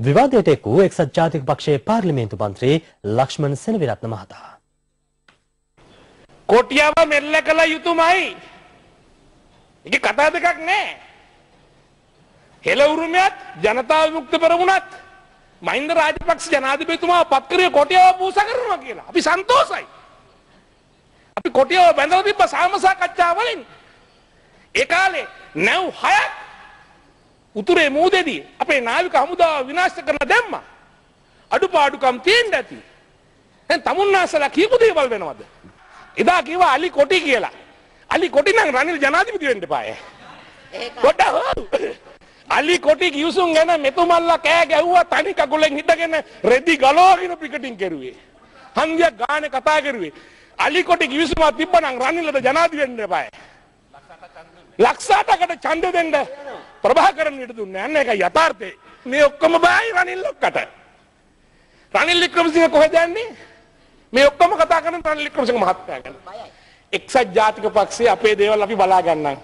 විවාදයට එක් වූ එක්සත් ජාතික පක්ෂයේ පාර්ලිමේන්තු මන්ත්‍රී ලක්ෂ්මන් සෙනවිරත්න මහතා. කොටියව මෙල්ල කළ යුතුමයි. ඒක කතා දෙකක් නෑ. හෙළ උරුමයත් ජනතා විමුක්ති පෙරමුණත් මහින්ද රාජපක්ෂ ජනාධිපතිතුමා පත් කරේ කොටියව පූසා කරනවා කියලා. අපි සන්තෝෂයි. අපි කොටියව බැඳලා තිබ්බ සාම සාකච්ඡා වලින් ඒ කාලේ නැව් 6ක් උතුරේ මූදේදී අපේ නාවික හමුදාව විනාශ කරලා දැම්මා. අඩුපාඩුකම් තියෙන්න ඇති. දැන් තමුන්නාසලා කියපු දේවල් වෙනවද? එදා කිව්වා අලි කොටි කියලා. අලි කොටි නම් රනිල් ජනාධිපති වෙන්න එපාය. කොට අලි කොටි කිව්සුන් ගැන මෙතුමල්ලා කෑ ගැහුවා තනි කකුලෙන් හිටගෙන රෙදි ගලවගෙන පිකටින් කෙරුවේ. හන්දියක් ගානේ කතා කරුවේ. අලි කොටි කිව්සුමක් තිබ්බනම් රනිල්ට ජනාධිපති වෙන්න එපාය. ලක්ෂ 8කට ඡන්ද දෙන්න ප්‍රභාකරන් ඊට දුන්නේ නැහැ. ඒක යථාර්ථය. මේ ඔක්කොම බායි රනිල් ඔක්කට. රනිල් වික්‍රමසිංහ කොහෙද යන්නේ? මේ ඔක්කොම කතා කරන රනිල් වික්‍රමසිංහ මහත්තයා ගැන. එක්සත් ජාතික පක්ෂයේ අපේ දේවල් අපි බලා ගන්නම්.